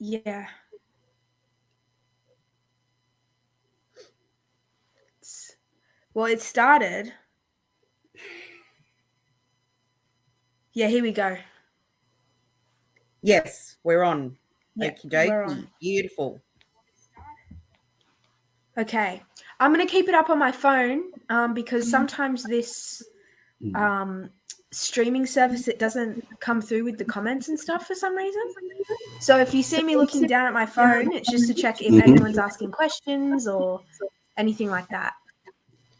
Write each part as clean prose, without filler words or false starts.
Yeah. Well, it started. Yeah, here we go. Yes, we're on. Yeah, Okie we're dokie. on. Beautiful. Okay. I'm going to keep it up on my phone because sometimes this streaming service, it doesn't come through with the comments and stuff for some reason. So if you see me looking down at my phone, it's just to check if anyone's asking questions or anything like that.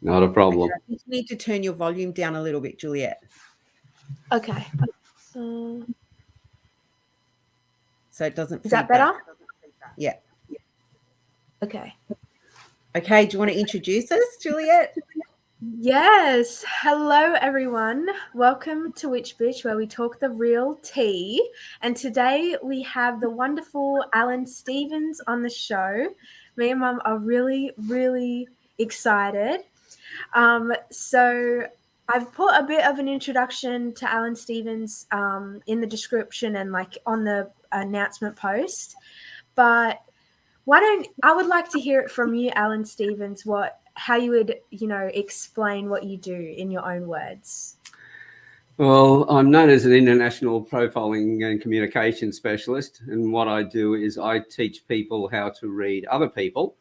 Not a problem. Okay, I think you need to turn your volume down a little bit, Juliet. Okay. So it doesn't Is that better? Yeah. Okay. Okay, do you want to introduce us, Juliet? Yes. Hello, everyone. Welcome to Witch B1cth, where we talk the real tea. And today we have the wonderful Alan Stevens on the show. Me and Mum are really, really excited. So I've put a bit of an introduction to Alan Stevens in the description and like on the announcement post. But I would like to hear it from you, Alan Stevens, how you would, explain what you do in your own words. Well, I'm known as an international profiling and communication specialist. And what I do is I teach people how to read other people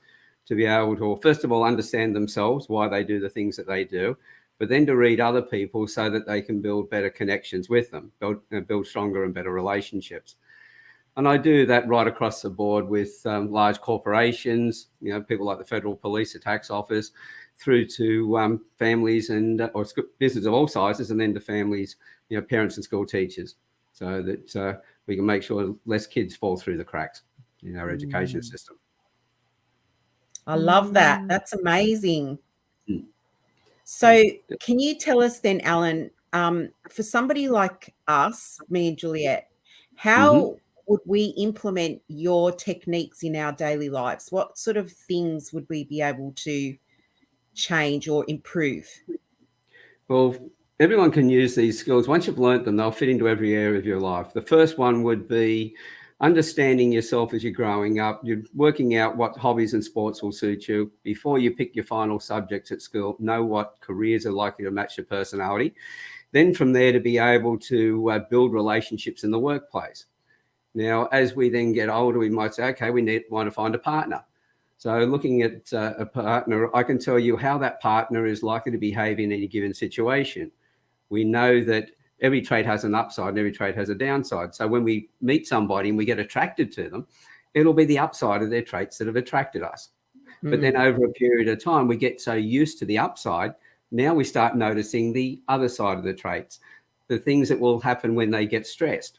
to be able to, first of all, understand themselves, why they do the things that they do, but then to read other people so that they can build better connections with them, build stronger and better relationships. And I do that right across the board with large corporations, people like the Federal Police, the tax office, through to families or business of all sizes, and then to families, parents and school teachers, so that we can make sure less kids fall through the cracks in our education system. I love that. That's amazing. So can you tell us then, Alan, for somebody like us, me and Juliet, how would we implement your techniques in our daily lives? What sort of things would we be able to change or improve? Well, everyone can use these skills. Once you've learnt them, they'll fit into every area of your life. The first one would be understanding yourself as you're growing up. You're working out what hobbies and sports will suit you. Before you pick your final subjects at school, know what careers are likely to match your personality. Then from there to be able to build relationships in the workplace. Now, as we then get older, we might say, okay, we want to find a partner. So looking at a partner, I can tell you how that partner is likely to behave in any given situation. We know that every trait has an upside and every trait has a downside. So when we meet somebody and we get attracted to them, it'll be the upside of their traits that have attracted us. But then over a period of time, we get so used to the upside, now we start noticing the other side of the traits, the things that will happen when they get stressed.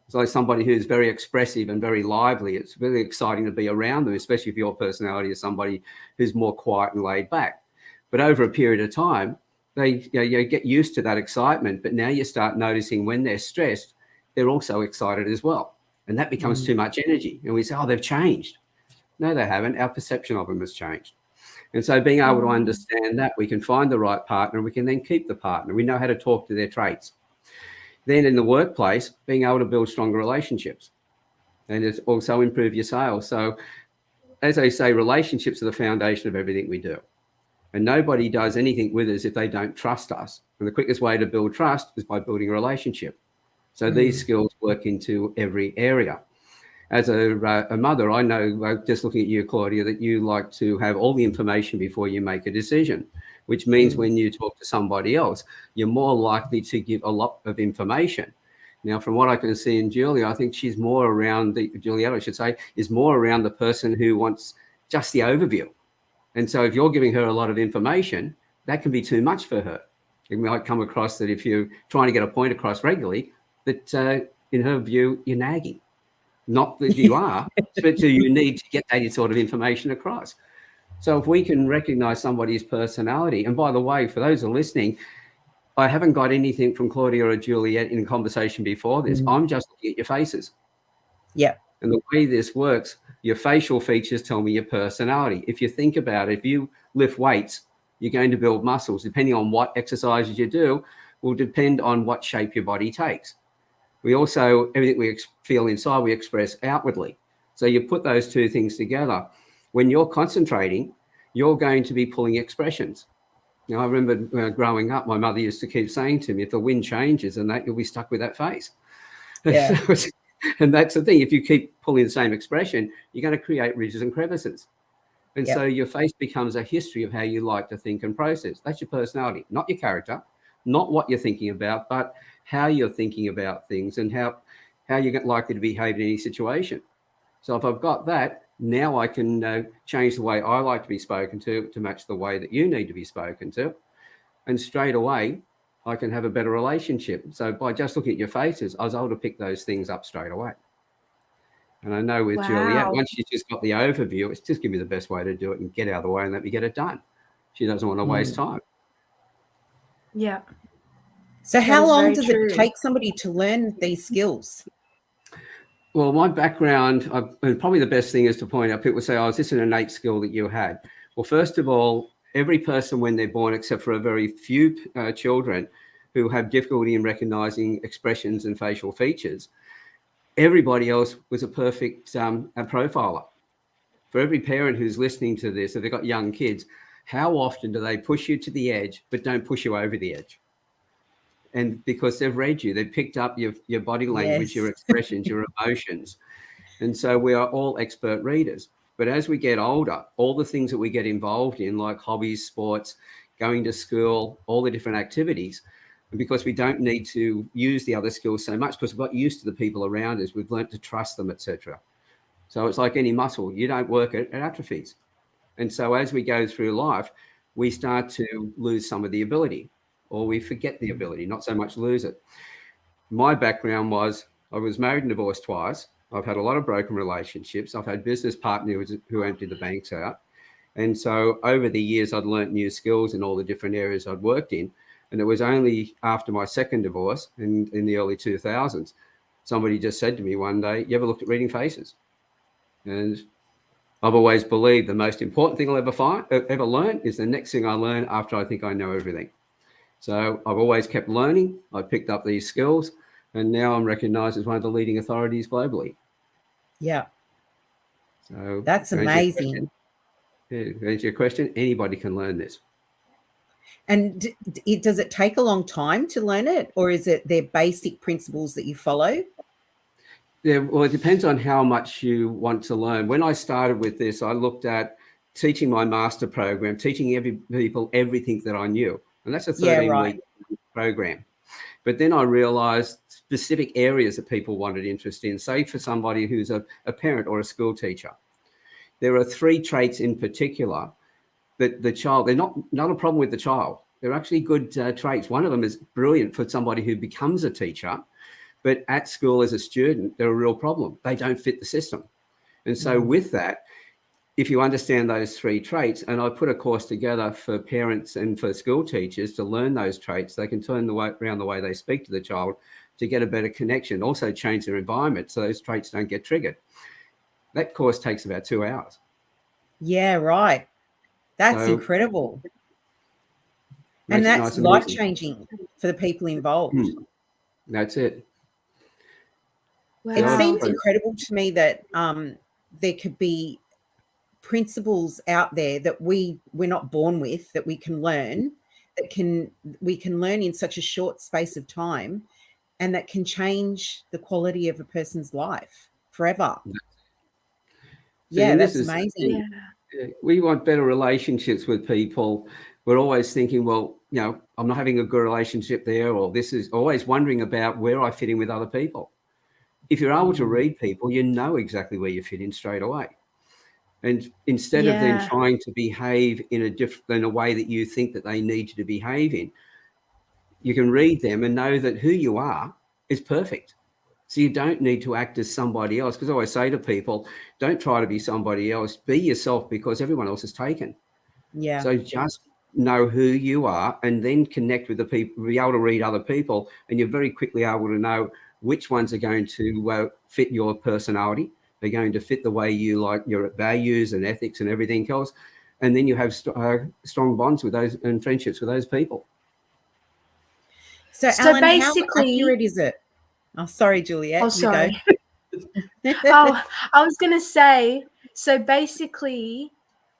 So somebody who's very expressive and very lively, it's really exciting to be around them, especially if your personality is somebody who's more quiet and laid back. But over a period of time, they get used to that excitement. But now you start noticing when they're stressed, they're also excited as well. And that becomes too much energy. And we say, oh, they've changed. No, they haven't. Our perception of them has changed. And so being able to understand that, we can find the right partner and we can then keep the partner. We know how to talk to their traits. Then in the workplace, being able to build stronger relationships and it's also improve your sales. So as I say, relationships are the foundation of everything we do. And nobody does anything with us if they don't trust us. And the quickest way to build trust is by building a relationship. So these skills work into every area. As a mother, I know, just looking at you, Claudia, that you like to have all the information before you make a decision, which means when you talk to somebody else, you're more likely to give a lot of information. Now, from what I can see in Julia, I think she's more around Juliet, I should say, is more around the person who wants just the overview. And so if you're giving her a lot of information, that can be too much for her. It might come across that if you're trying to get a point across regularly, that in her view, you're nagging. Not that you are, but you need to get that sort of information across. So if we can recognize somebody's personality, and by the way, for those who are listening, I haven't got anything from Claudia or Juliet in conversation before this. I'm just looking at your faces. Yeah. And the way this works, your facial features tell me your personality. If you think about it, if you lift weights, you're going to build muscles. Depending on what exercises you do will depend on what shape your body takes. We also, everything we feel inside, we express outwardly. So you put those two things together. When you're concentrating, you're going to be pulling expressions. Now, I remember growing up, my mother used to keep saying to me, if the wind changes and that, you'll be stuck with that face. Yeah. And that's the thing. If you keep pulling the same expression, you're going to create ridges and crevices. And so your face becomes a history of how you like to think and process. That's your personality, not your character, not what you're thinking about, but how you're thinking about things and how you're likely to behave in any situation. So if I've got that, now I can change the way I like to be spoken to match the way that you need to be spoken to. And straight away, I can have a better relationship. So by just looking at your faces, I was able to pick those things up straight away. And I know with Juliet, once she's just got the overview, it's just give me the best way to do it and get out of the way and let me get it done. She doesn't want to waste time. Yeah. So how long does it take somebody to learn these skills? Well, my background, and probably the best thing is to point out, people say, oh, is this an innate skill that you had? Well, first of all, every person when they're born, except for a very few children who have difficulty in recognizing expressions and facial features, everybody else was a perfect profiler. For every parent who's listening to this, if they've got young kids, how often do they push you to the edge, but don't push you over the edge? And because they've read you, they've picked up your body language, your expressions, your emotions. And so we are all expert readers. But as we get older, all the things that we get involved in, like hobbies, sports, going to school, all the different activities, and because we don't need to use the other skills so much because we've got used to the people around us, we've learned to trust them, etc. So it's like any muscle. You don't work it, it atrophies. And so as we go through life, we start to lose some of the ability, or we forget the ability, not so much lose it. My background was I was married and divorced twice. I've had a lot of broken relationships. I've had business partners who emptied the banks out. And so over the years, I'd learnt new skills in all the different areas I'd worked in. And it was only after my second divorce in the early 2000s, somebody just said to me one day, you ever looked at reading faces? And I've always believed the most important thing I'll ever learn is the next thing I learn after I think I know everything. So I've always kept learning. I picked up these skills, and now I'm recognized as one of the leading authorities globally. Yeah. So that's amazing. To answer your question, anybody can learn this. And does it take a long time to learn it, or is it their basic principles that you follow? Yeah, well, it depends on how much you want to learn. When I started with this, I looked at teaching my master program, teaching people everything that I knew. And that's a 13-week program. But then I realized specific areas that people wanted interest in. Say for somebody who's a parent or a school teacher, there are 3 traits in particular that the child, they're not a problem with the child. They're actually good traits. One of them is brilliant for somebody who becomes a teacher, but at school as a student, they're a real problem. They don't fit the system. And so with that, if you understand those 3 traits, and I put a course together for parents and for school teachers to learn those traits, they can turn around the way they speak to the child to get a better connection, also change their environment so those traits don't get triggered. That course takes about 2 hours. Yeah, right. That's incredible. And that's life-changing for the people involved. That's it. Wow. It seems incredible to me that there could be principles out there that we're not born with, that we can learn, we can learn in such a short space of time, and that can change the quality of a person's life forever. Yeah, that's amazing. We want better relationships with people. We're always thinking, well, I'm not having a good relationship there, or this is always wondering about where I fit in with other people. If you're able to read people, you know exactly where you fit in straight away. And instead of them trying to behave in a way that you think that they need you to behave in, you can read them and know that who you are is perfect. So you don't need to act as somebody else. Because I always say to people, don't try to be somebody else. Be yourself, because everyone else is taken. Yeah. So just know who you are and then connect with the people, be able to read other people, and you're very quickly able to know which ones are going to fit your personality. They're going to fit the way you like your values and ethics and everything else. And then you have strong bonds with those and friendships with those people. So Alan, basically, how accurate is it? Oh, sorry, Juliet. Oh, sorry. You go. Oh, I was going to say, so basically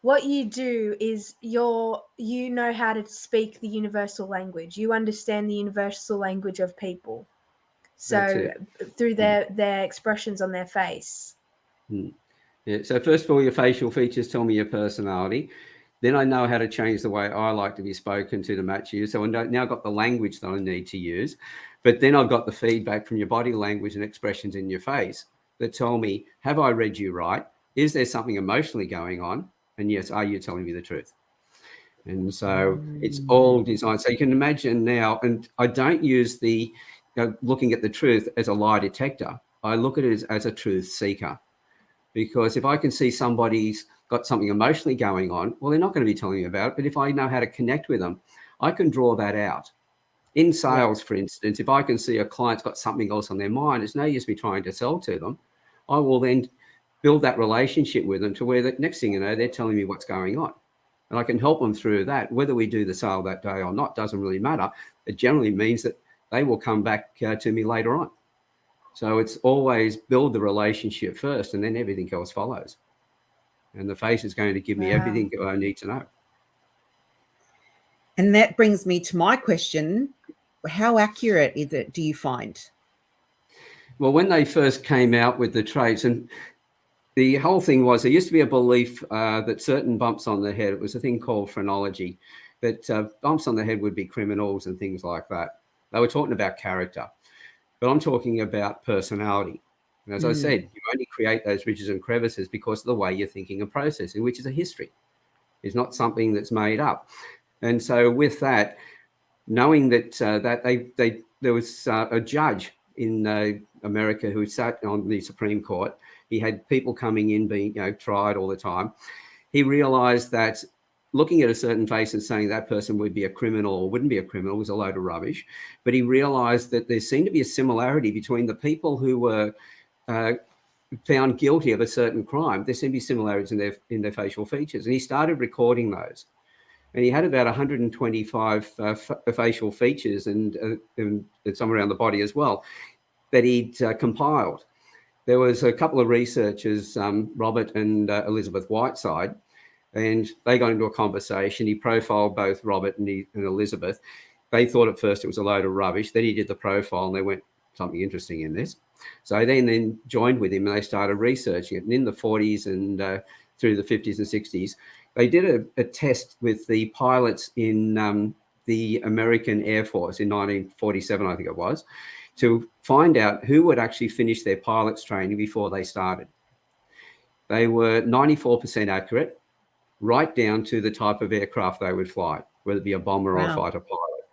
what you do is you know how to speak the universal language. You understand the universal language of people. That's So it. through their expressions on their face. Mm. Yeah. So first of all, your facial features tell me your personality. Then I know how to change the way I like to be spoken to match you. So I now got the language that I need to use. But then I've got the feedback from your body language and expressions in your face that tell me, have I read you right? Is there something emotionally going on? And yes, are you telling me the truth? And so it's all designed. So you can imagine now, and I don't use the looking at the truth as a lie detector. I look at it as a truth seeker. Because if I can see somebody's got something emotionally going on, well, they're not going to be telling me about it. But if I know how to connect with them, I can draw that out. In sales, for instance, if I can see a client's got something else on their mind, it's no use me trying to sell to them. I will then build that relationship with them to where the next thing you know, they're telling me what's going on. And I can help them through that. Whether we do the sale that day or not doesn't really matter. It generally means that they will come back to me later on. So it's always build the relationship first, and then everything else follows. And the face is going to give me everything I need to know. And that brings me to my question. How accurate is it, do you find? Well, when they first came out with the traits, and the whole thing was there used to be a belief that certain bumps on the head, it was a thing called phrenology, that bumps on the head would be criminals and things like that. They were talking about character, but I'm talking about personality. And as I said, you only create those ridges and crevices because of the way you're thinking and processing, which is a history. It's not something that's made up. And so with that, knowing that there was a judge in America who sat on the Supreme Court. He had people coming in being tried all the time. He realized that looking at a certain face and saying that person would be a criminal or wouldn't be a criminal was a load of rubbish. But he realized that there seemed to be a similarity between the people who were found guilty of a certain crime. There seemed to be similarities in their facial features. And he started recording those. And he had about 125 facial features and some around the body as well that he'd compiled. There was a couple of researchers, Robert and Elizabeth Whiteside, and they got into a conversation. He profiled both Robert and Elizabeth. They thought at first it was a load of rubbish. Then he did the profile and they went, something interesting in this. So they then joined with him and they started researching it. And in the 40s and through the 50s and 60s, they did a test with the pilots in the American Air Force in 1947, I think it was, to find out who would actually finish their pilot's training before they started. They were 94% accurate, right down to the type of aircraft they would fly, whether it be a bomber or a fighter pilot.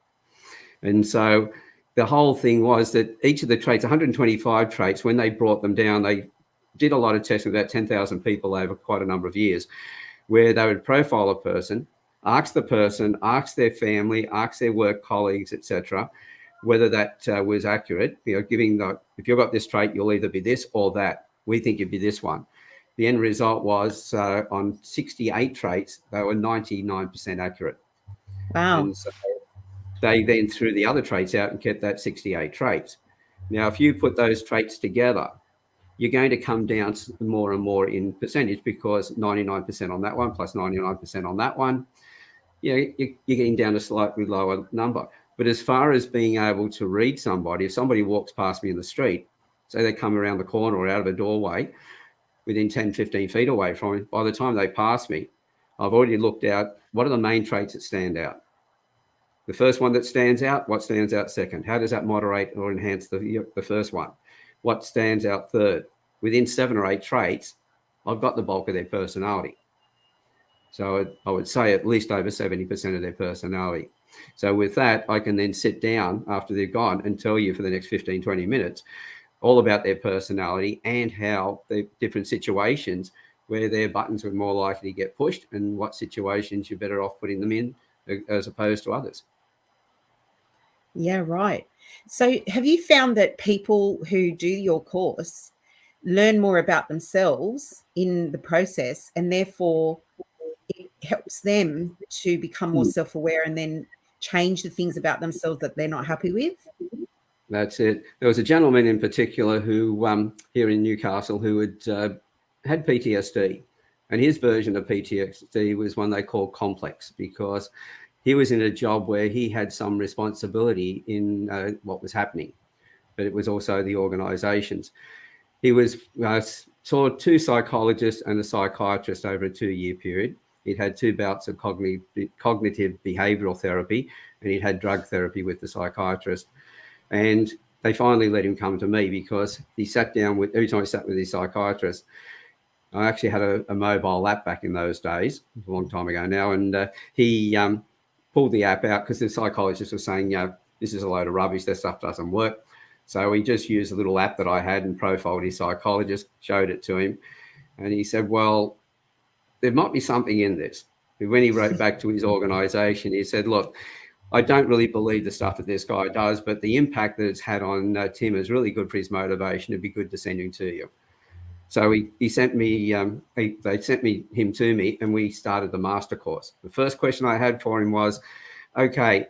And so the whole thing was that each of the traits, 125 traits, when they brought them down, they did a lot of testing with about 10,000 people over quite a number of years, where they would profile a person, ask the person, ask their family, ask their work colleagues, etc., whether that was accurate. If you've got this trait, you'll either be this or that. We think you'd be this one. The end result was on 68 traits, they were 99% accurate. Wow. And so they then threw the other traits out and kept that 68 traits. Now, if you put those traits together, you're going to come down more and more in percentage because 99% on that one plus 99% on that one, you're getting down to a slightly lower number. But as far as being able to read somebody, if somebody walks past me in the street, say they come around the corner or out of a doorway within 10, 15 feet away from me, by the time they pass me, I've already looked out what are the main traits that stand out. The first one that stands out, what stands out second? How does that moderate or enhance the first one? What stands out third? Within 7 or 8 traits, I've got the bulk of their personality. So I would say at least over 70% of their personality. So with that, I can then sit down after they're gone and tell you for the next 15, 20 minutes all about their personality and how the different situations where their buttons are more likely to get pushed and what situations you're better off putting them in as opposed to others. Yeah, right. So have you found that people who do your course learn more about themselves in the process and therefore it helps them to become more self-aware and then change the things about themselves that they're not happy with? That's it. There was a gentleman in particular who here in Newcastle who had PTSD, and his version of PTSD was one they called complex, because he was in a job where he had some responsibility in what was happening, but it was also the organisations. He saw 2 psychologists and a psychiatrist over a 2-year period. He'd had 2 bouts of cognitive behavioural therapy, and he'd had drug therapy with the psychiatrist. And they finally let him come to me, because he sat down with, every time he sat with his psychiatrist, I actually had a mobile app back in those days, a long time ago now, and he pulled the app out because the psychologist was saying, this is a load of rubbish, that stuff doesn't work. So he just used a little app that I had and profiled his psychologist, showed it to him, and he said, well, there might be something in this. When he wrote back to his organisation, he said, look, I don't really believe the stuff that this guy does, but the impact that it's had on Tim is really good for his motivation. It'd be good to send him to you. So he sent me, they sent him to me, and we started the master course. The first question I had for him was, okay,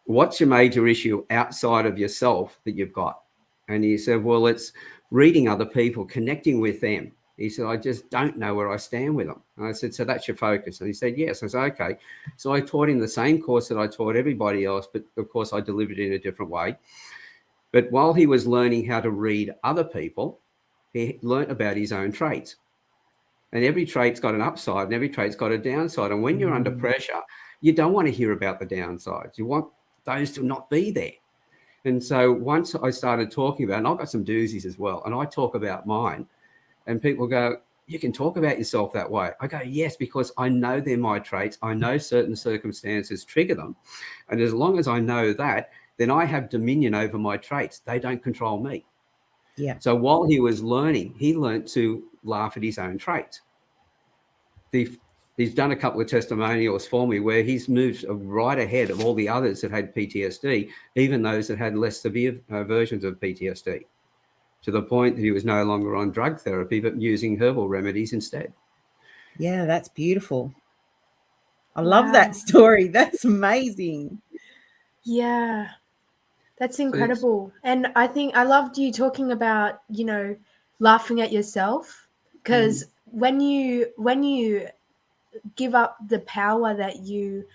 what's your major issue outside of yourself that you've got? And he said, well, it's reading other people, connecting with them. He said, I just don't know where I stand with them. And I said, so that's your focus? And he said, yes. I said, okay. So I taught him the same course that I taught everybody else, but of course I delivered it in a different way. But while he was learning how to read other people, he learnt about his own traits. And every trait's got an upside and every trait's got a downside. And when you're under pressure, you don't want to hear about the downsides. You want those to not be there. And so once I started talking about, and I've got some doozies as well, and I talk about mine, and people go, you can talk about yourself that way. I go, yes, because I know they're my traits. I know certain circumstances trigger them. And as long as I know that, then I have dominion over my traits. They don't control me. Yeah. So while he was learning, he learned to laugh at his own traits. He's done a couple of testimonials for me where he's moved right ahead of all the others that had PTSD, even those that had less severe versions of PTSD, to the point that he was no longer on drug therapy, but using herbal remedies instead. Yeah, that's beautiful. I love that story. That's amazing. Yeah, that's incredible. And I think I loved you talking about, laughing at yourself, because when you give up the power that you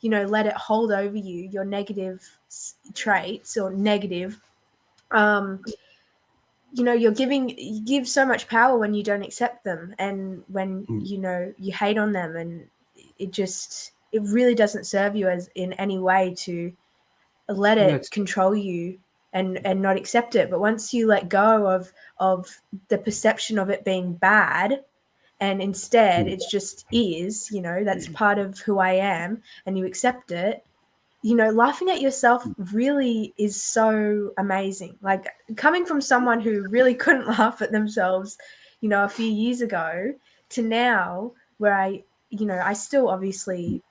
let it hold over you, your negative traits or negative, you give so much power when you don't accept them, and when you hate on them, and it really doesn't serve you as in any way to let it control you and not accept it. But once you let go of the perception of it being bad, and instead it just is, that's part of who I am, and you accept it, laughing at yourself really is so amazing. Like, coming from someone who really couldn't laugh at themselves, a few years ago, to now where I still obviously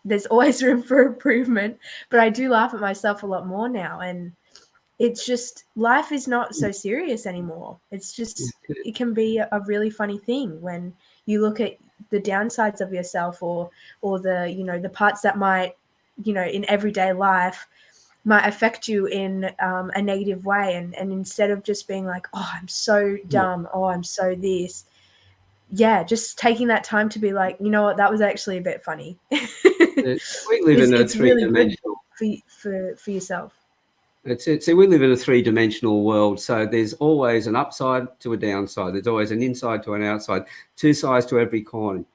there's always room for improvement, but I do laugh at myself a lot more now. And it's just, life is not so serious anymore. It's just, it can be a really funny thing when you look at the downsides of yourself, or the the parts that might, in everyday life might affect you in a negative way. And instead of just being like, oh, I'm so dumb, oh, I'm so this. Yeah, just taking that time to be like, you know what, that was actually a bit funny. We live in a three-dimensional really good for yourself. See, we live in a three-dimensional world, so there's always an upside to a downside. There's always an inside to an outside, 2 sides to every coin.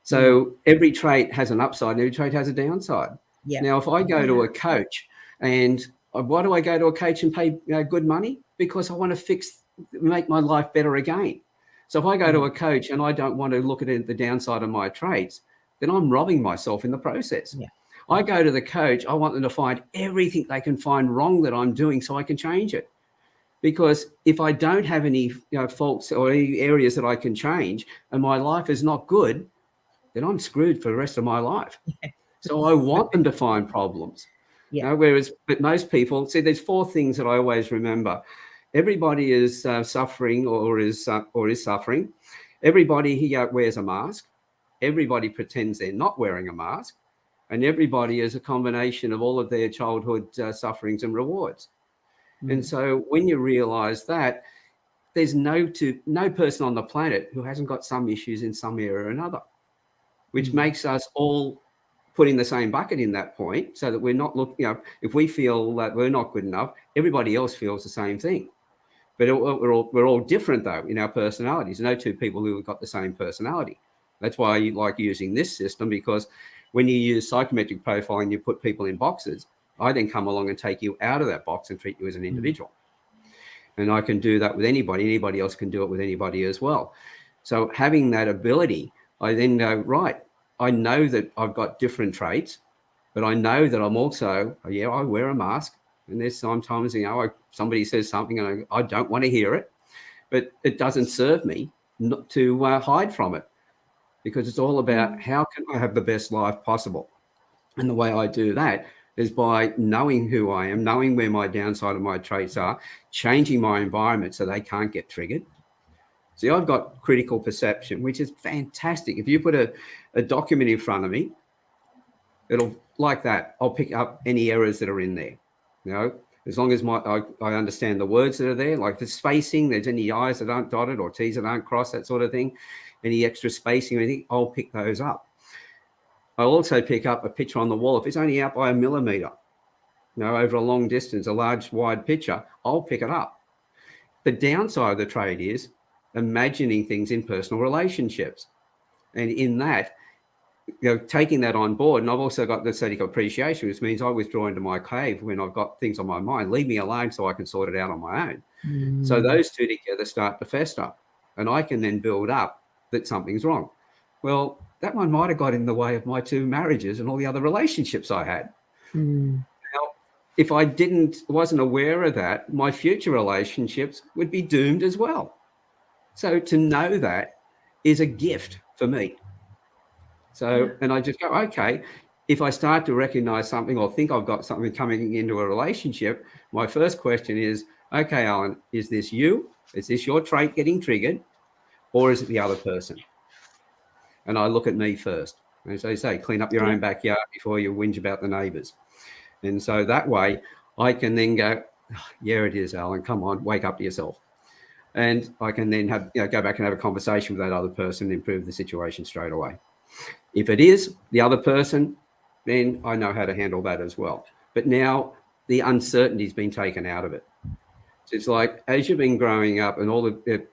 So every trait has an upside and every trait has a downside. Yeah. Now, if I go to a coach, and why do I go to a coach and pay good money? Because I want to make my life better again. So if I go to a coach and I don't want to look at the downside of my traits, then I'm robbing myself in the process. Yeah. I go to the coach, I want them to find everything they can find wrong that I'm doing so I can change it. Because if I don't have any faults or any areas that I can change, and my life is not good, then I'm screwed for the rest of my life. Yeah. So I want them to find problems. Yeah. But most people, see, there's 4 things that I always remember. Everybody is suffering or is suffering. Everybody wears a mask. Everybody pretends they're not wearing a mask. and everybody is a combination of all of their childhood sufferings and rewards. And so when you realize that, there's no person on the planet who hasn't got some issues in some area or another, which makes us all put in the same bucket in that point, so that we're not looking up. If we feel that we're not good enough, everybody else feels the same thing. But we're all different, though, in our personalities. No two people who have got the same personality. That's why I like using this system, because when you use psychometric profiling, you put people in boxes. I then come along and take you out of that box and treat you as an individual. And I can do that with anybody. Anybody else can do it with anybody as well. So having that ability, I then go, right, I know that I've got different traits, but I know that I'm also, I wear a mask. And there's sometimes, somebody says something and I don't want to hear it, but it doesn't serve me not to hide from it, because it's all about how can I have the best life possible. And the way I do that is by knowing who I am, knowing where my downside of my traits are, changing my environment so they can't get triggered. See, I've got critical perception, which is fantastic. If you put a document in front of me, it'll like that. I'll pick up any errors that are in there. As long as I understand the words that are there, like the spacing, there's any I's that aren't dotted or T's that aren't crossed, that sort of thing, any extra spacing or anything, I'll pick those up. I'll also pick up a picture on the wall. If it's only out by a millimetre, over a long distance, a large, wide picture, I'll pick it up. The downside of the trait is imagining things in personal relationships. And in that, taking that on board. And I've also got the static appreciation, which means I withdraw into my cave when I've got things on my mind. Leave me alone so I can sort it out on my own. So those two together start to fester. And I can then build up that something's wrong. Well, that one might have got in the way of my 2 marriages and all the other relationships I had. Now, if I wasn't aware of that, my future relationships would be doomed as well. So to know that is a gift for me. So, and I just go, okay, if I start to recognize something or think I've got something coming into a relationship, my first question is, okay, Alan, is this you? Is this your trait getting triggered? Or is it the other person? And I look at me first. As they say, clean up your own backyard before you whinge about the neighbours. And so that way I can then go, yeah, it is, Alan, come on, wake up to yourself. And I can then go back and have a conversation with that other person and improve the situation straight away. If it is the other person, then I know how to handle that as well. But now the uncertainty's been taken out of it. So it's like, as you've been growing up, and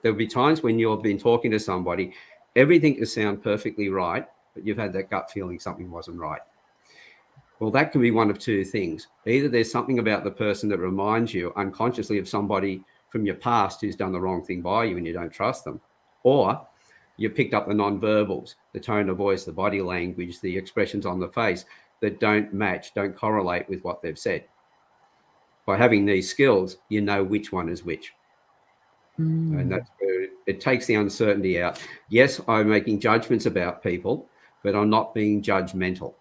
there'll be times when you've been talking to somebody, everything will sound perfectly right, but you've had that gut feeling something wasn't right. Well, that can be one of 2 things. Either there's something about the person that reminds you unconsciously of somebody from your past who's done the wrong thing by you and you don't trust them, or you picked up the non-verbals, the tone of voice, the body language, the expressions on the face that don't match, don't correlate with what they've said. By having these skills, you know which one is which. And that's where it takes the uncertainty out. Yes, I'm making judgments about people, but I'm not being judgmental.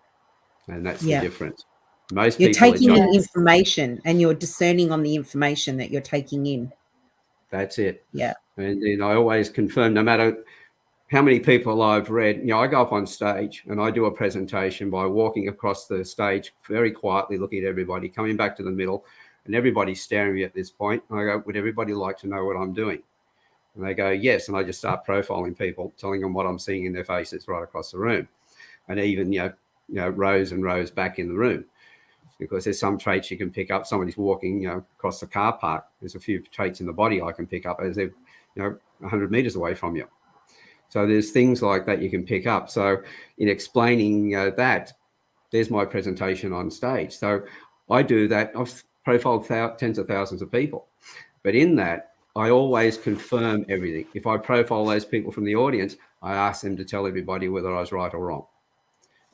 And that's the difference. Most you're people taking in information and you're discerning on the information that you're taking in. That's it. Yeah. And then I always confirm, no matter how many people I've read, I go up on stage and I do a presentation by walking across the stage very quietly, looking at everybody, coming back to the middle, and everybody's staring at me at this point. And I go, would everybody like to know what I'm doing? And they go, yes. And I just start profiling people, telling them what I'm seeing in their faces right across the room. And even, rows and rows back in the room, because there's some traits you can pick up. Somebody's walking, across the car park. There's a few traits in the body I can pick up as they're, 100 meters away from you. So there's things like that you can pick up. So in explaining that, there's my presentation on stage. So I do that. I've profiled tens of thousands of people. But in that, I always confirm everything. If I profile those people from the audience, I ask them to tell everybody whether I was right or wrong.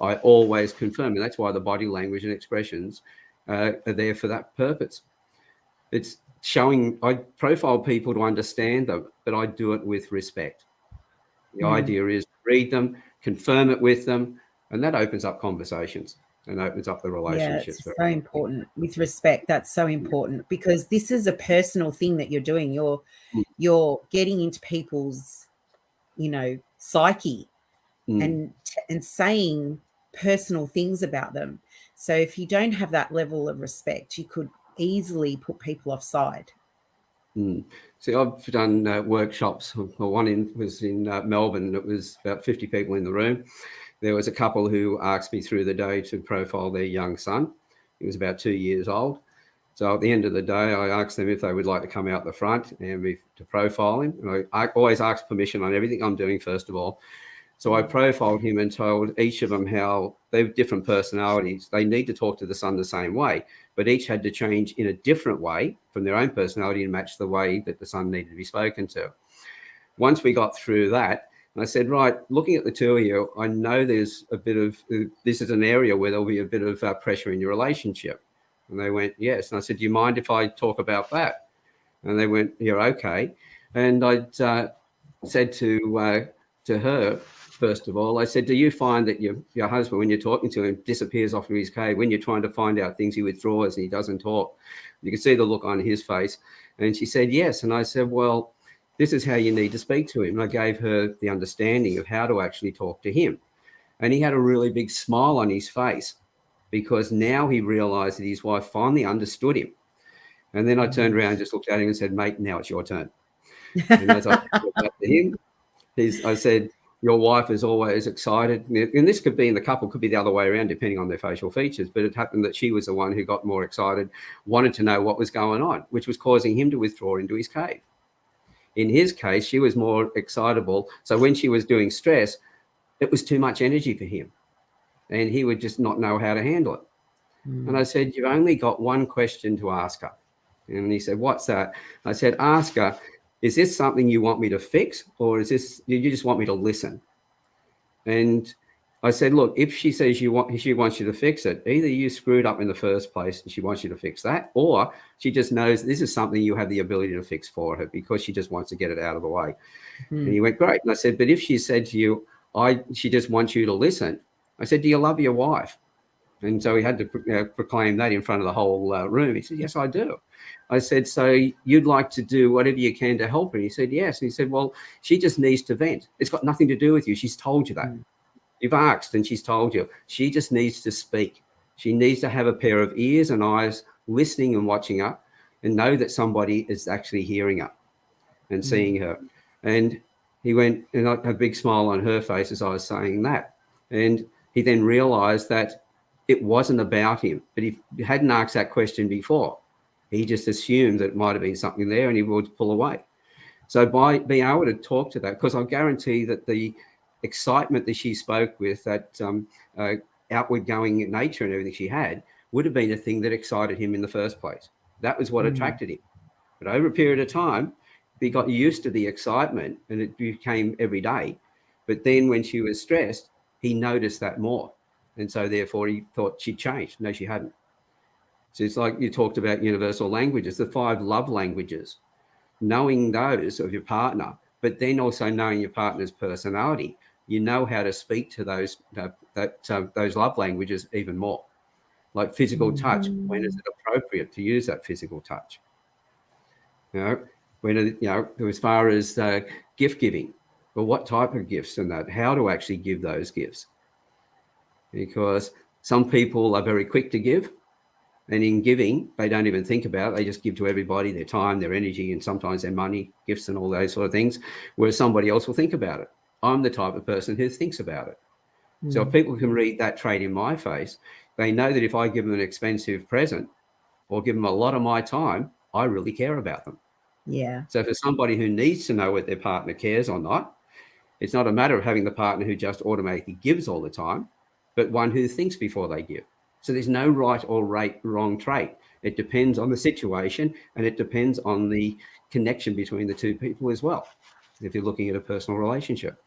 I always confirm, and that's why the body language and expressions are there for that purpose. It's showing, I profile people to understand them, but I do it with respect. The idea is read them, confirm it with them, and that opens up conversations and opens up the relationships. Yeah, it's so important. With respect, that's so important, because this is a personal thing that you're doing. You're getting into people's, psyche and saying personal things about them. So if you don't have that level of respect, you could easily put people offside. See, I've done workshops. One was in Melbourne. It was about 50 people in the room. There was a couple who asked me through the day to profile their young son. He was about 2 years old. So at the end of the day, I asked them if they would like to come out the front and to profile him. And I always ask permission on everything I'm doing, first of all. So I profiled him and told each of them how they have different personalities. They need to talk to the son the same way, but each had to change in a different way from their own personality and match the way that the son needed to be spoken to. Once we got through that, I said, right, looking at the two of you, I know there's a bit of, this is an area where there'll be a bit of pressure in your relationship. And they went, yes. And I said, do you mind if I talk about that? And they went, yeah, okay. And I said to her, first of all, I said, do you find that your husband, when you're talking to him, disappears off in his cave? When you're trying to find out things, he withdraws and he doesn't talk. You can see the look on his face. And she said, yes. And I said, well, this is how you need to speak to him. And I gave her the understanding of how to actually talk to him. And he had a really big smile on his face because now he realized that his wife finally understood him. And then I turned around and just looked at him and said, mate, now it's your turn. And as I looked back to him, I said, your wife is always excited. And this could be in the couple, could be the other way around, depending on their facial features. But it happened that she was the one who got more excited, wanted to know what was going on, which was causing him to withdraw into his cave. In his case, she was more excitable. So when she was doing stress, it was too much energy for him. And he would just not know how to handle it. And I said, you've only got one question to ask her. And he said, what's that? I said, ask her, is this something you want me to fix, or is this, you just want me to listen? And I said, look, if she says she wants you to fix it, either you screwed up in the first place and she wants you to fix that, or she just knows this is something you have the ability to fix for her because she just wants to get it out of the way. And he went, great. And I said, but if she said to you, she just wants you to listen, I said, do you love your wife? And so he had to proclaim that in front of the whole room. He said, yes, I do. I said, so you'd like to do whatever you can to help her? And he said, yes. And he said, well, she just needs to vent. It's got nothing to do with you. She's told you that. You've asked and she's told you. She just needs to speak. She needs to have a pair of ears and eyes listening and watching her and know that somebody is actually hearing her and seeing her. And he went, and I had a big smile on her face as I was saying that. And he then realized that it wasn't about him, but he hadn't asked that question before. He just assumed that it might have been something there and he would pull away. So by being able to talk to that, because I guarantee that the excitement that she spoke with, that outward going nature and everything she had, would have been the thing that excited him in the first place. That was what attracted him. But over a period of time, he got used to the excitement and it became every day. But then when she was stressed, he noticed that more. And so therefore he thought she'd changed. No, she hadn't. So it's like you talked about universal languages, the 5 love languages, knowing those of your partner, but then also knowing your partner's personality. You know how to speak to those love languages even more. Like physical touch, when is it appropriate to use that physical touch? As far as gift giving, well, what type of gifts and that, how to actually give those gifts. Because some people are very quick to give, and in giving, they don't even think about it. They just give to everybody their time, their energy, and sometimes their money, gifts and all those sort of things, whereas somebody else will think about it. I'm the type of person who thinks about it. So if people can read that trait in my face, they know that if I give them an expensive present or give them a lot of my time, I really care about them. Yeah. So for somebody who needs to know whether their partner cares or not, it's not a matter of having the partner who just automatically gives all the time, but one who thinks before they give. So there's no right or wrong trait. It depends on the situation and it depends on the connection between the two people as well, if you're looking at a personal relationship.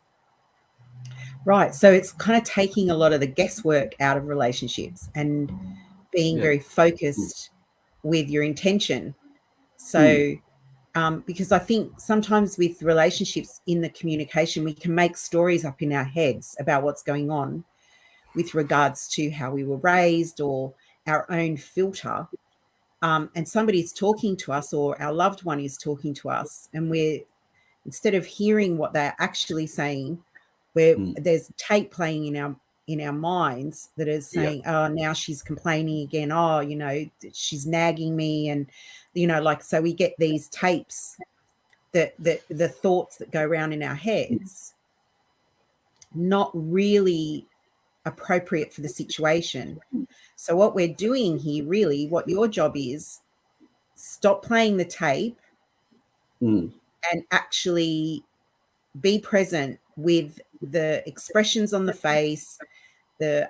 Right. So it's kind of taking a lot of the guesswork out of relationships and being very focused with your intention. So because I think sometimes with relationships in the communication, we can make stories up in our heads about what's going on with regards to how we were raised or our own filter. And somebody's talking to us or our loved one is talking to us, and we're, instead of hearing what they're actually saying, there's tape playing in our in our minds that is saying, oh, now she's complaining again. Oh, she's nagging me. And, like, so we get these tapes that the thoughts that go around in our heads, not really appropriate for the situation. So what we're doing here, really, what your job is, stop playing the tape and actually be present with the expressions on the face, the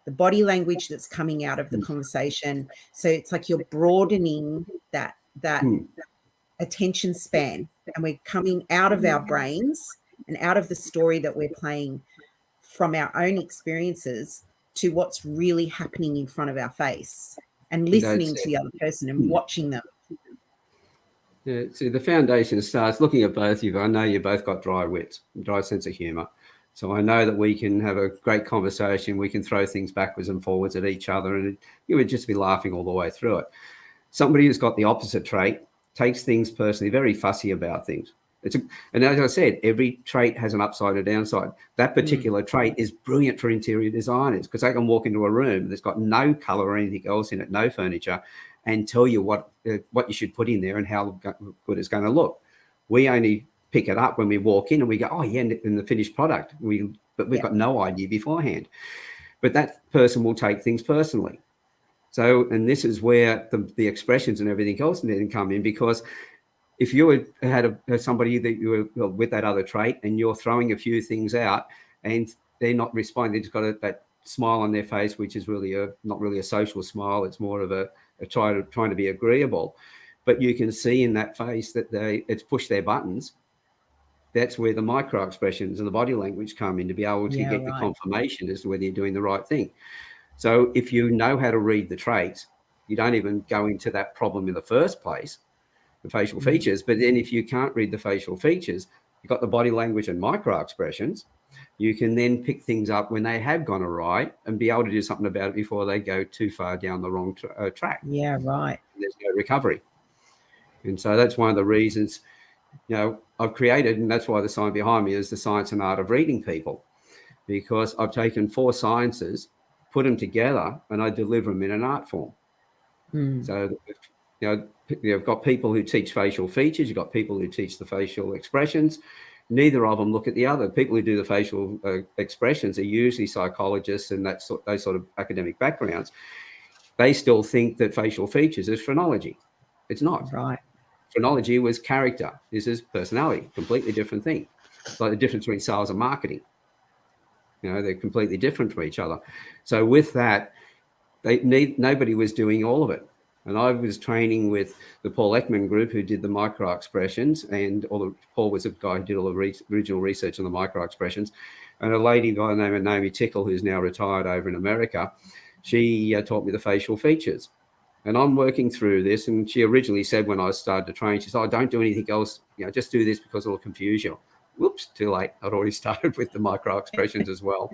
body language that's coming out of the conversation. So it's like you're broadening that attention span, and we're coming out of our brains and out of the story that we're playing from our own experiences to what's really happening in front of our face, and listening to the other person and watching them. Yeah, see, the foundation starts looking at both of you. I know you both got dry wits, dry sense of humour. So I know that we can have a great conversation. We can throw things backwards and forwards at each other, and you would just be laughing all the way through it. Somebody who's got the opposite trait takes things personally, very fussy about things. And as I said, every trait has an upside or downside. That particular trait is brilliant for interior designers, because they can walk into a room that's got no colour or anything else in it, no furniture, and tell you what you should put in there and how good it's going to look. We only pick it up when we walk in and we go, oh yeah, in the finished product. But we've got no idea beforehand. But that person will take things personally. So, and this is where the expressions and everything else then come in, because if you had somebody that you were with that other trait and you're throwing a few things out and they're not responding, they've just got that smile on their face, which is really not really a social smile. It's more of a trying to be agreeable. But you can see in that face that it's pushed their buttons. That's where the micro expressions and the body language come in, to be able to get your confirmation as to whether you're doing the right thing. So if you know how to read the traits, you don't even go into that problem in the first place, the facial features. But then if you can't read the facial features, you've got the body language and micro expressions. You can then pick things up when they have gone awry and be able to do something about it before they go too far down the wrong track. Yeah, right. There's no recovery. And so that's one of the reasons, I've created, and that's why the sign behind me is the science and art of reading people, because I've taken 4 sciences, put them together, and I deliver them in an art form. So, you've got people who teach facial features, you've got people who teach the facial expressions. Neither of them look at the other. People who do the facial expressions are usually psychologists and those sort of academic backgrounds. They still think that facial features is phrenology. It's not. Right. Phrenology was character. This is personality, completely different thing. It's like the difference between sales and marketing. They're completely different from each other. So with that, nobody was doing all of it. And I was training with the Paul Ekman group, who did the micro expressions, and Paul was a guy who did all the original research on the micro expressions, and a lady by the name of Naomi Tickle, who's now retired over in America. She taught me the facial features, and I'm working through this. And she originally said, when I started to train, she said, "Oh, don't do anything else. Just do this because it'll confuse you." Whoops, too late. I'd already started with the micro expressions as well.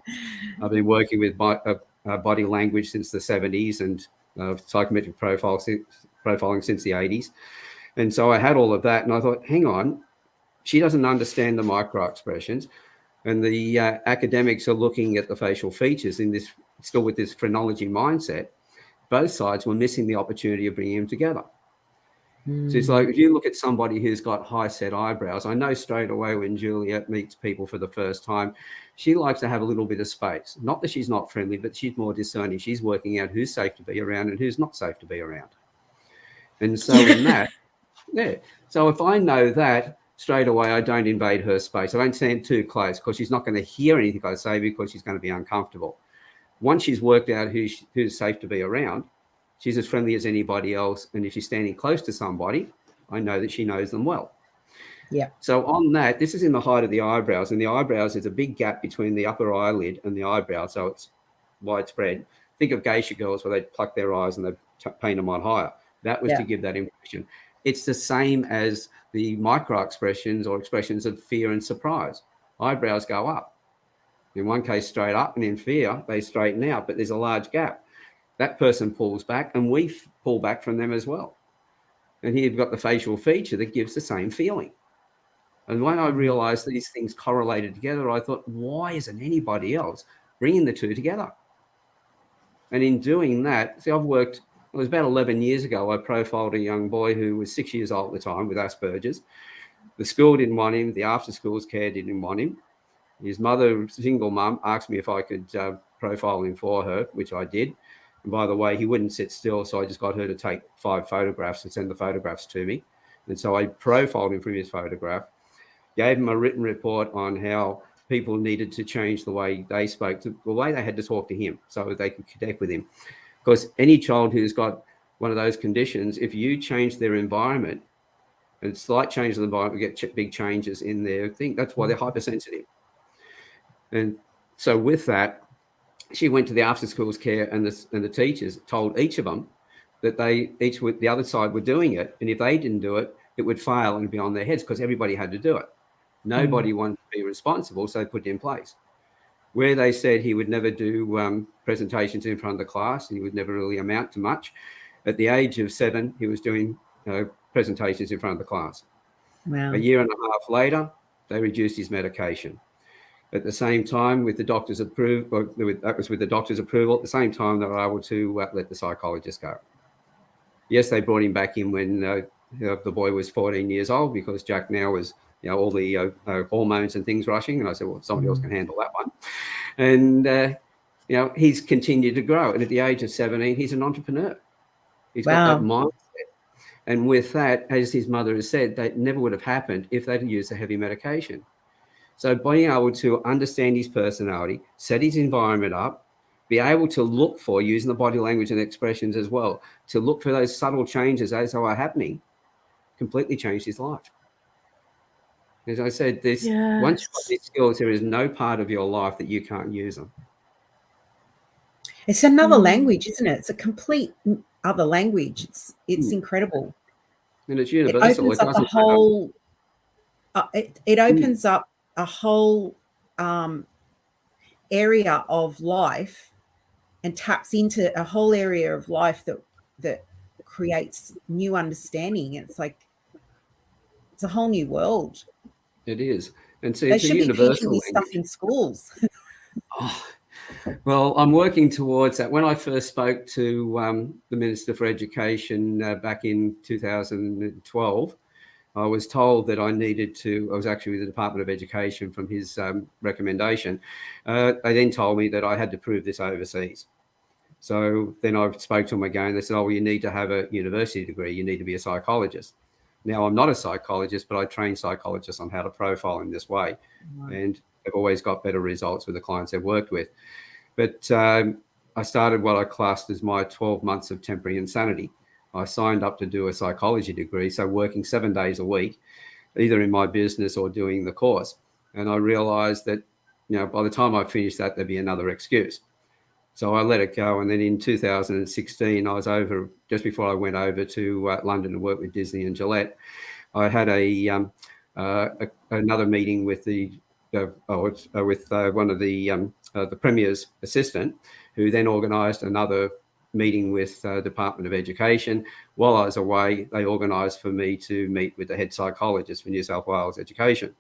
I've been working with body language since the 70s and psychometric profiling since the 80s. And so I had all of that, and I thought, hang on, she doesn't understand the micro expressions, and the academics are looking at the facial features still with this phrenology mindset. Both sides were missing the opportunity of bringing them together. So it's like, if you look at somebody who's got high set eyebrows, I know straight away when Juliet meets people for the first time, she likes to have a little bit of space. Not that she's not friendly, but she's more discerning. She's working out who's safe to be around and who's not safe to be around. And so in that, so if I know that, straight away, I don't invade her space. I don't stand too close, because she's not going to hear anything I say, because she's going to be uncomfortable. Once she's worked out who's safe to be around, she's as friendly as anybody else. And if she's standing close to somebody, I know that she knows them well. Yeah. So on that, this is in the height of the eyebrows. And the eyebrows, there's a big gap between the upper eyelid and the eyebrow. So it's widespread. Think of geisha girls where they pluck their eyes and they paint them on higher. That was to give that impression. It's the same as the micro expressions or expressions of fear and surprise. Eyebrows go up. In one case, straight up, and in fear, they straighten out. But there's a large gap. That person pulls back, and we pull back from them as well. And here you've got the facial feature that gives the same feeling. And when I realized these things correlated together, I thought, why isn't anybody else bringing the two together. And in doing that, see, it was about 11 years ago, I profiled a young boy who was 6 years old at the time with Asperger's. The school didn't want him. The after-schools care didn't want him. His mother, single mum, asked me if I could profile him for her, which I did. And by the way, he wouldn't sit still, so I just got her to take 5 photographs and send the photographs to me. And so I profiled him from his photograph, gave him a written report on how people needed to change the way they spoke, the way they had to talk to him so they could connect with him. Because any child who's got one of those conditions, if you change their environment, and slight change of the environment, we get big changes in their thing. That's why they're hypersensitive. And so with that, she went to the after schools care, and the teachers told each of them that the other side were doing it. And if they didn't do it, it would fail and be on their heads because everybody had to do it. Nobody wanted to be responsible, so they put it in place. Where they said he would never do presentations in front of the class, he would never really amount to much. At the age of 7, he was doing presentations in front of the class. Wow. A year and a half later, they reduced his medication. At the same time, with the doctor's approval, that was with the doctor's approval, at the same time, they were able to let the psychologist go. Yes, they brought him back in when the boy was 14 years old because Jack now was, all the hormones and things rushing. And I said, well, somebody else can handle that one. And, he's continued to grow. And at the age of 17, he's an entrepreneur. He's got that mindset. And with that, as his mother has said, that never would have happened if they'd used a heavy medication. So being able to understand his personality, set his environment up, be able to look for, using the body language and expressions as well, to look for those subtle changes as they are happening, completely changed his life. As I said, once you've got these skills, there is no part of your life that you can't use them. It's another language, isn't it? It's a complete other language. It's incredible. And it's universal. It opens up a whole. It opens up a whole area of life, and taps into a whole area of life that creates new understanding. It's like it's a whole new world. It is, and so they should be teaching this stuff in schools. Well, I'm working towards that. When I first spoke to the Minister for Education back in 2012, I was told that I was actually with the Department of Education from his recommendation. They then told me that I had to prove this overseas. So then I spoke to them again. They said, oh, well, you need to have a university degree. You need to be a psychologist. Now, I'm not a psychologist, but I train psychologists on how to profile in this way. Right. And they've always got better results with the clients they've worked with. But I started what I classed as my 12 months of temporary insanity. I signed up to do a psychology degree, so working 7 days a week, either in my business or doing the course. And I realized that, by the time I finished that, there'd be another excuse. So I let it go. And then in 2016, I was over, just before I went over to London to work with Disney and Gillette, I had another meeting with one of the Premier's assistant, who then organised another meeting with the Department of Education. While I was away, they organised for me to meet with the head psychologist for New South Wales Education.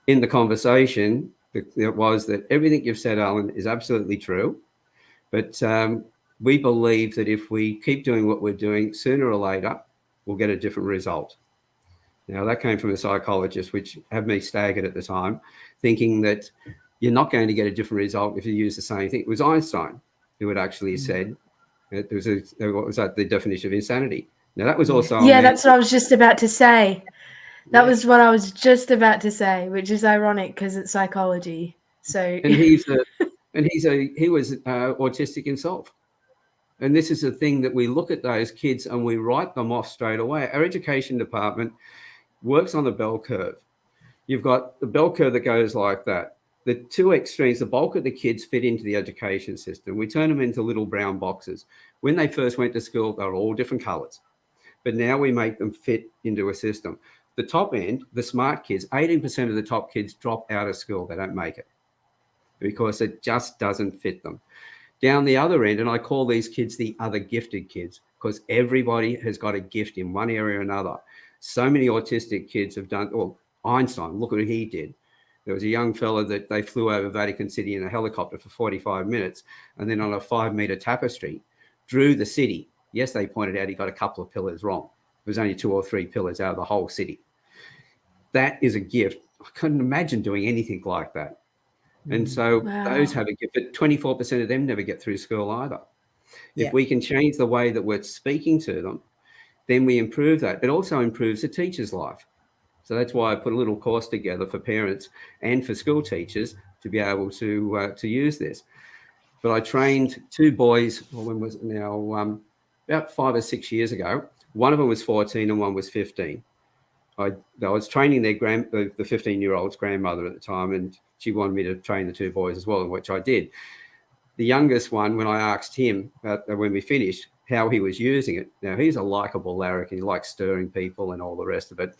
In the conversation, it was that everything you've said, Alan, is absolutely true, but we believe that if we keep doing what we're doing, sooner or later, we'll get a different result. Now, that came from a psychologist, which had me staggered at the time, thinking that you're not going to get a different result if you use the same thing. It was Einstein who had actually said, what was that, the definition of insanity? Now, that was also... Yeah, that's what I was just about to say. That was what I was just about to say, which is ironic because it's psychology. So, and he was autistic himself. And this is the thing that we look at those kids and we write them off straight away. Our education department works on the bell curve. You've got the bell curve that goes like that. The two extremes, the bulk of the kids fit into the education system. We turn them into little brown boxes. When they first went to school, they were all different colours. But now we make them fit into a system. The top end, the smart kids, 18% of the top kids drop out of school. They don't make it because it just doesn't fit them. Down the other end, and I call these kids the other gifted kids because everybody has got a gift in one area or another. So many autistic kids have done, Einstein, look what he did. There was a young fella that they flew over Vatican City in a helicopter for 45 minutes and then on a 5-meter tapestry drew the city. Yes, they pointed out he got a couple of pillars wrong. It was only 2 or 3 pillars out of the whole city. That is a gift. I couldn't imagine doing anything like that. And so those have a gift, but 24% of them never get through school either. If we can change the way that we're speaking to them, then we improve that. It also improves the teacher's life. So that's why I put a little course together for parents and for school teachers to be able to use this. But I trained 2 boys, well, when was it now, about 5 or 6 years ago. One of them was 14 and one was 15. I was training the 15-year-old's grandmother at the time, and she wanted me to train the 2 boys as well, which I did. The youngest one, when I asked him when we finished how he was using it, now he's a likable larrikin, he likes stirring people and all the rest of it.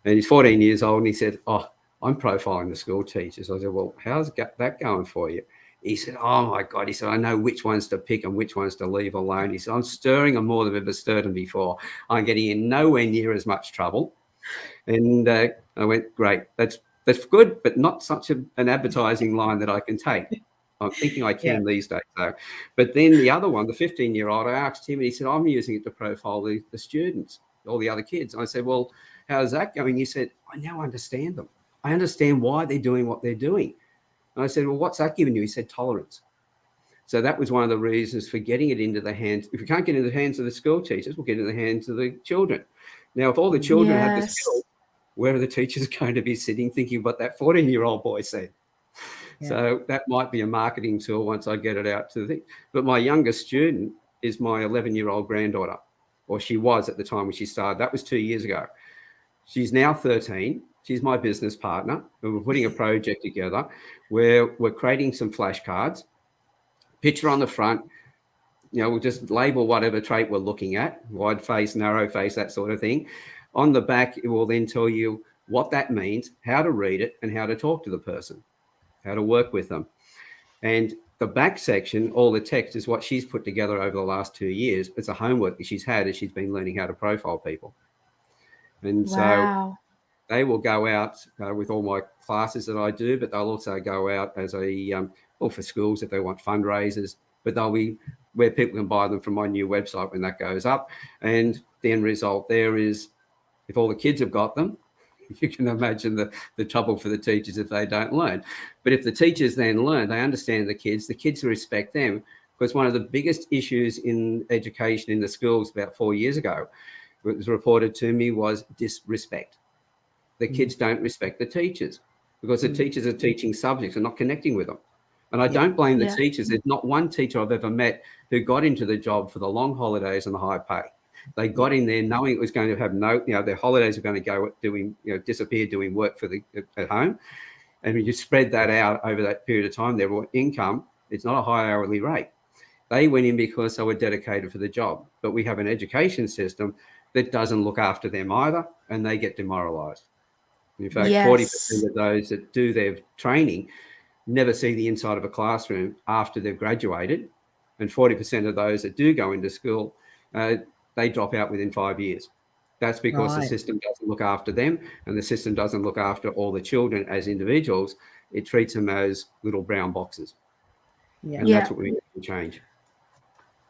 And he's 14 years old, and he said, "Oh, I'm profiling the school teachers." I said, "Well, how's that going for you?" He said, "Oh my God," he said, "I know which ones to pick and which ones to leave alone." He said, "I'm stirring them more than I've ever stirred them before. I'm getting in nowhere near as much trouble." And I went, "Great, that's good, but not such an advertising line that I can take." I'm thinking I can these days, though. But then the other one, the 15-year-old, I asked him, and he said, "I'm using it to profile the students, all the other kids." And I said, "Well, how's that going?" He said, "I now understand them. I understand why they're doing what they're doing." And I said, "Well, what's that giving you?" He said, "Tolerance." So that was one of the reasons for getting it into the hands. If we can't get into the hands of the school teachers, we'll get into the hands of the children. Now, if all the children have the skill, where are the teachers going to be sitting thinking what that 14-year-old boy said? Yeah. So that might be a marketing tool once I get it out to the thing. But my youngest student is my 11-year-old granddaughter, or she was at the time when she started. That was 2 years ago. She's now 13. She's my business partner. And we're putting a project together where we're creating some flashcards, picture on the front. We'll just label whatever trait we're looking at, wide face, narrow face, that sort of thing. On the back, it will then tell you what that means, how to read it, and how to talk to the person, how to work with them. And the back section, all the text, is what she's put together over the last 2 years. It's a homework that she's had as she's been learning how to profile people. And so they will go out with all my classes that I do, but they'll also go out as for schools if they want fundraisers, but they'll be where people can buy them from my new website when that goes up. And the end result there is, if all the kids have got them, you can imagine the trouble for the teachers if they don't learn. But if the teachers then learn, they understand the kids respect them. Because one of the biggest issues in education in the schools about 4 years ago, it was reported to me, was disrespect. The kids don't respect the teachers because the teachers are teaching subjects and not connecting with them. And I don't blame the teachers. There's not one teacher I've ever met who got into the job for the long holidays and the high pay. They got in there knowing it was going to have their holidays are going to go doing, disappear doing work at home. And when you spread that out over that period of time, their income, it's not a high hourly rate. They went in because they were dedicated for the job. But we have an education system that doesn't look after them either, and they get demoralized. In fact, 40% of those that do their training never see the inside of a classroom after they've graduated. And 40% of those that do go into school, they drop out within 5 years. That's because the system doesn't look after them, and the system doesn't look after all the children as individuals. It treats them as little brown boxes. And that's what we need to change.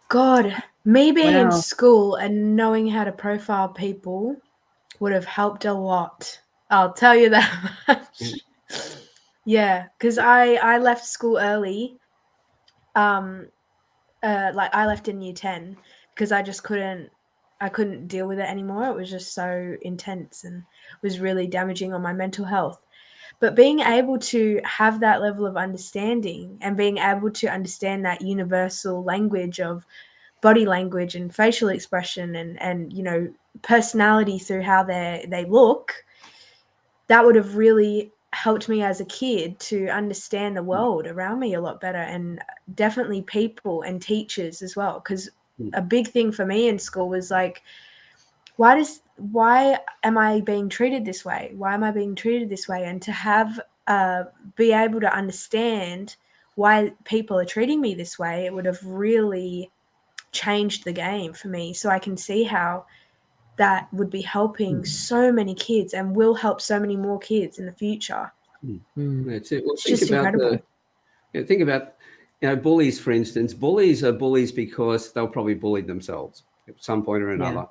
God, me being in school and knowing how to profile people would have helped a lot. I'll tell you that much. Yeah, because I left school early. I left in year 10 because I just couldn't deal with it anymore. It was just so intense and was really damaging on my mental health. But being able to have that level of understanding and being able to understand that universal language of body language and facial expression and personality through how they look, that would have really helped me as a kid to understand the world around me a lot better, and definitely people and teachers as well. Because a big thing for me in school was like, why am I being treated this way? Why am I being treated this way? And to have be able to understand why people are treating me this way, it would have really changed the game for me. So I can see how that would be helping so many kids and will help so many more kids in the future. That's it. Well, It's just incredible. Think about, bullies, for instance. Bullies are bullies because they'll probably bully themselves at some point or another.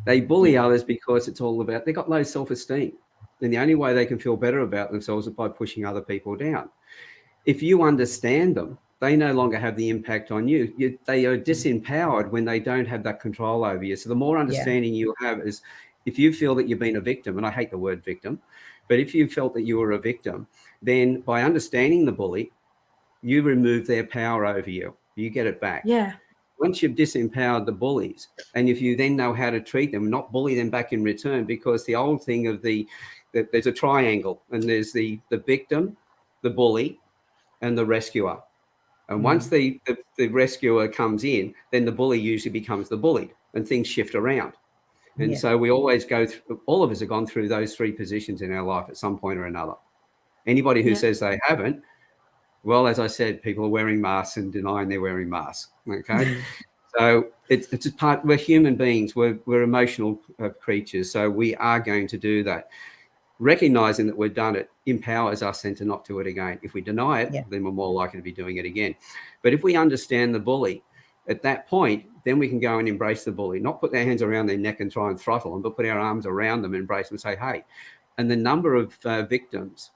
They bully others because it's all about, they've got low self-esteem. And the only way they can feel better about themselves is by pushing other people down. If you understand them, they no longer have the impact on you. They are disempowered when they don't have that control over you. So the more understanding you have is, if you feel that you've been a victim, and I hate the word victim, but if you felt that you were a victim, then by understanding the bully, you remove their power over you. You get it back. Yeah. Once you've disempowered the bullies, and if you then know how to treat them, not bully them back in return, because the old thing of there's a triangle, and there's the victim, the bully, and the rescuer. And once the rescuer comes in, then the bully usually becomes the bullied, and things shift around. And so we always go through, all of us have gone through those three positions in our life at some point or another. Anybody who says they haven't, well, as I said, people are wearing masks and denying they're wearing masks. Okay. So it's a part, we're human beings, we're emotional creatures. So we are going to do that. Recognizing that we've done it empowers us then to not do it again. If we deny it, then we're more likely to be doing it again. But if we understand the bully, at that point, then we can go and embrace the bully, not put our hands around their neck and try and throttle them, but put our arms around them, embrace them, and say, hey. And the number of victims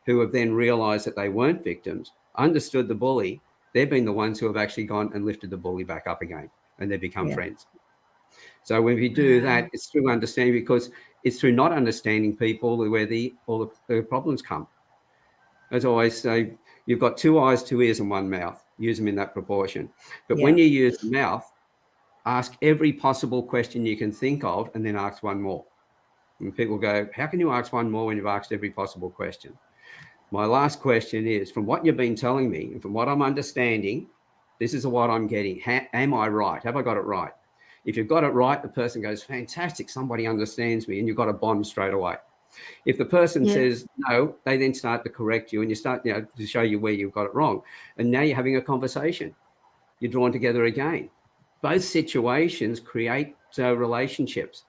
who have then realized that they weren't victims, understood the bully, they've been the ones who have actually gone and lifted the bully back up again, and they become friends. So when we do that, it's through understanding, because it's through not understanding people where all the problems come. As I always say, you've got 2 eyes, 2 ears, and 1 mouth. Use them in that proportion. But when you use the mouth, ask every possible question you can think of, and then ask one more. And people go, how can you ask one more when you've asked every possible question? My last question is, from what you've been telling me and from what I'm understanding, this is what I'm getting. Am I right? Have I got it right? If you've got it right, the person goes, fantastic, somebody understands me, and you've got a bond straight away. If the person says no, they then start to correct you, and you start, to show you where you've got it wrong. And now you're having a conversation. You're drawn together again. Both situations create relationships.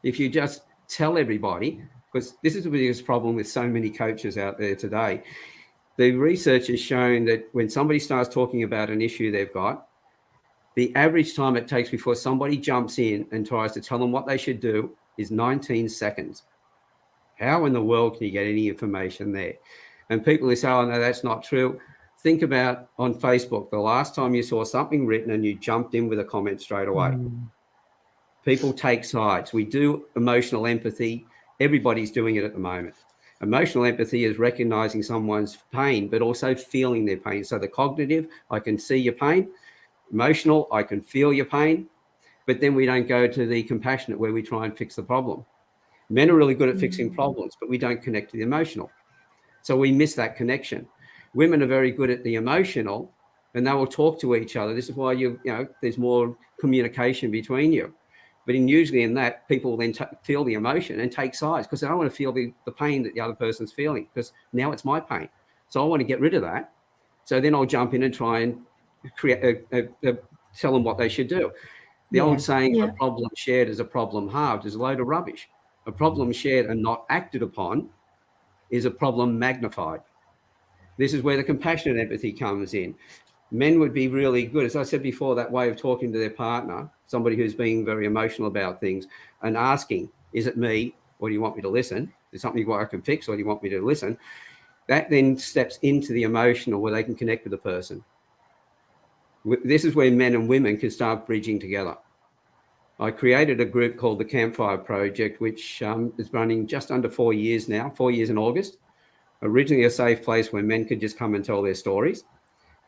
If you just tell everybody, because this is the biggest problem with so many coaches out there today, the research has shown that when somebody starts talking about an issue they've got, the average time it takes before somebody jumps in and tries to tell them what they should do is 19 seconds. How in the world can you get any information there? And people who say, oh, no, that's not true. Think about on Facebook, the last time you saw something written and you jumped in with a comment straight away. People take sides. We do emotional empathy. Everybody's doing it at the moment. Emotional empathy is recognizing someone's pain, but also feeling their pain. So the cognitive, I can see your pain. Emotional, I can feel your pain. But then we don't go to the compassionate, where we try and fix the problem. Men are really good at fixing problems, but we don't connect to the emotional. So we miss that connection. Women are very good at the emotional, and they will talk to each other. This is why there's more communication between you. But usually in that, people then feel the emotion and take sides, because they don't want to feel the pain that the other person's feeling, because now it's my pain. So I want to get rid of that. So then I'll jump in and try and create tell them what they should do. The old saying, a problem shared is a problem halved, is a load of rubbish. A problem shared and not acted upon is a problem magnified. This is where the compassionate empathy comes in. Men would be really good, as I said before, that way of talking to their partner, somebody who's being very emotional about things, and asking, is it me, or do you want me to listen? Is something I can fix, or do you want me to listen? That then steps into the emotional, where they can connect with the person. This is where men and women can start bridging together. I created a group called the Campfire Project, which is running just under 4 years now, 4 years in August. Originally a safe place where men could just come and tell their stories.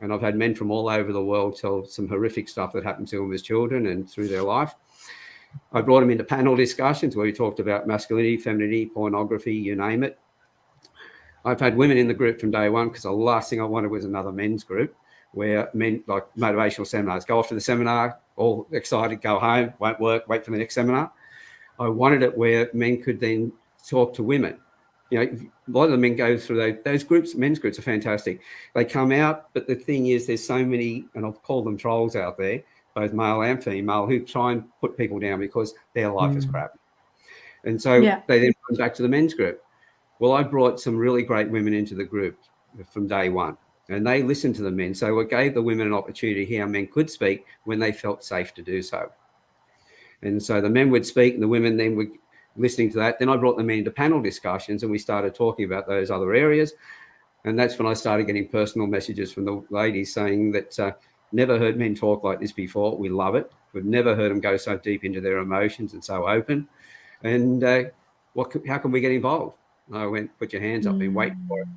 And I've had men from all over the world tell some horrific stuff that happened to them as children and through their life. I brought them into panel discussions where we talked about masculinity, femininity, pornography, you name it. I've had women in the group from day one, because the last thing I wanted was another men's group where men, like motivational seminars, go off to the seminar, all excited, go home, won't work, wait for the next seminar. I wanted it where men could then talk to women. A lot of the men go through those groups. Men's groups are fantastic. They come out, but the thing is, there's so many, and I'll call them trolls out there, both male and female, who try and put people down because their life is crap. And so they then come back to the men's group. Well, I brought some really great women into the group from day one, and they listened to the men. So it gave the women an opportunity to hear how men could speak when they felt safe to do so. And so the men would speak and the women then were listening to that. Then I brought them into panel discussions and we started talking about those other areas. And that's when I started getting personal messages from the ladies saying that never heard men talk like this before. We love it. We've never heard them go so deep into their emotions and so open. And how can we get involved? I went, put your hands up, been waiting for it.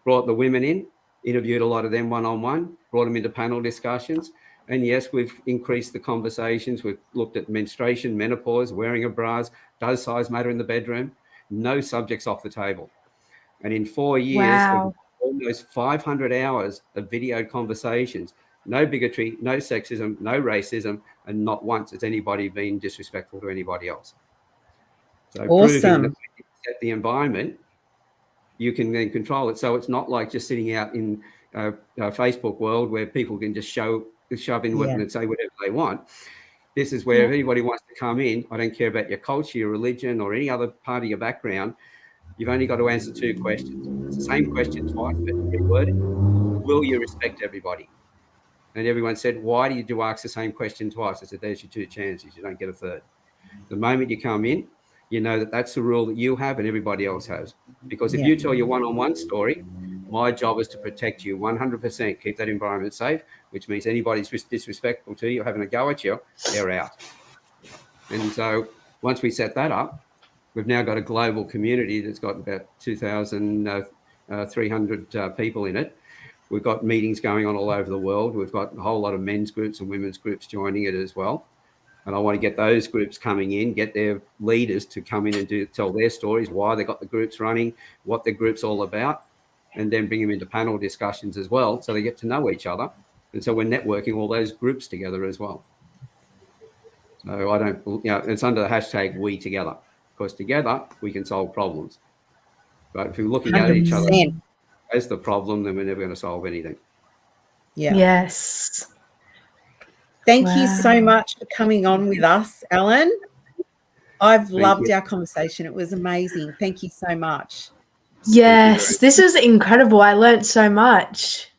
Brought the women in, interviewed a lot of them one-on-one, brought them into panel discussions. And yes, we've increased the conversations. We've looked at menstruation, menopause, wearing of bras, does size matter in the bedroom? No subjects off the table. And in 4 years, Wow. almost 500 hours of video conversations, no bigotry, no sexism, no racism, and not once has anybody been disrespectful to anybody else. So proving that when you set the environment, you can then control it. So it's not like just sitting out in a Facebook world where people can just shove in and say whatever they want. This is where if anybody wants to come in, I don't care about your culture, your religion, or any other part of your background. You've only got to answer 2 questions. It's the same question twice, but reworded. Will you respect everybody? And everyone said, why do you ask the same question twice? I said, there's your 2 chances. You don't get a third. The moment you come in, you know that that's the rule that you have and everybody else has. Because if you tell your one-on-one story, my job is to protect you 100%, keep that environment safe, which means anybody's disrespectful to you, having a go at you, they're out. And so once we set that up, we've now got a global community that's got about 2,300 people in it. We've got meetings going on all over the world. We've got a whole lot of men's groups and women's groups joining it as well. And I want to get those groups coming in, get their leaders to come in and tell their stories, why they got the groups running, what their group's all about, and then bring them into panel discussions as well, so they get to know each other. And so we're networking all those groups together as well. So it's under the hashtag We Together, because together we can solve problems. But if we're looking at each other as the problem, then we're never going to solve anything. Yeah. Yes. Thank you so much for coming on with us, Alan. I've loved our conversation. It was amazing. Thank you so much. Yes, this was incredible. I learned so much.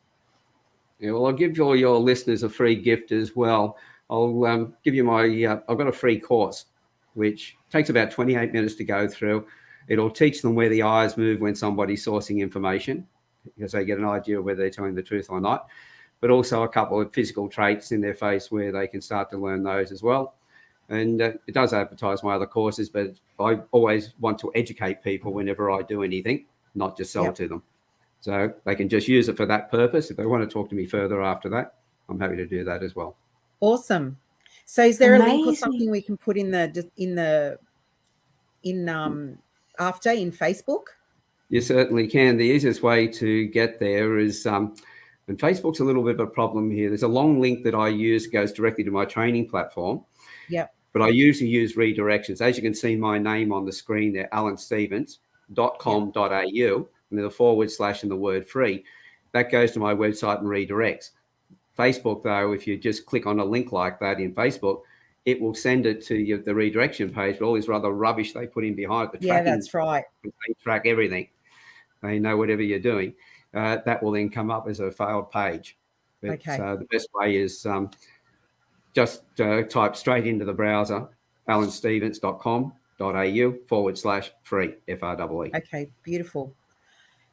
Yeah, well, I'll give all your listeners a free gift as well. I'll give you I've got a free course, which takes about 28 minutes to go through. It'll teach them where the eyes move when somebody's sourcing information, because they get an idea of whether they're telling the truth or not, but also a couple of physical traits in their face where they can start to learn those as well. And it does advertise my other courses, but I always want to educate people whenever I do anything, not just sell to them. So they can just use it for that purpose. If they want to talk to me further after that, I'm happy to do that as well. Awesome. So is there a link or something we can put in after in Facebook? You certainly can. The easiest way to get there is, and Facebook's a little bit of a problem here. There's a long link that I use, goes directly to my training platform. Yep. But I usually use redirections. As you can see my name on the screen there, alanstevens.com.au, and there's a / and the word free. That goes to my website and redirects. Facebook, though, if you just click on a link like that in Facebook, it will send it to the redirection page, but all this rather rubbish they put in behind the tracking. Yeah, that's right. They track everything. They know whatever you're doing. That will then come up as a failed page. But, the best way is just type straight into the browser, alanstevens.com.au / free, FREE. Okay, beautiful.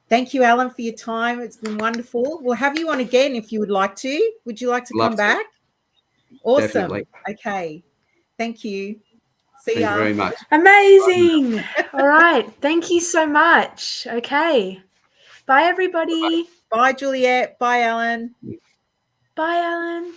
Thank you, Alan, for your time. It's been wonderful. We'll have you on again if you would like to. Would you like to come back? Awesome. Definitely. Okay. Thank you. See ya. Thank you very much. Amazing. All right. Thank you so much. Okay. Bye, everybody. Bye, Juliet. Bye, Alan. Bye, Alan.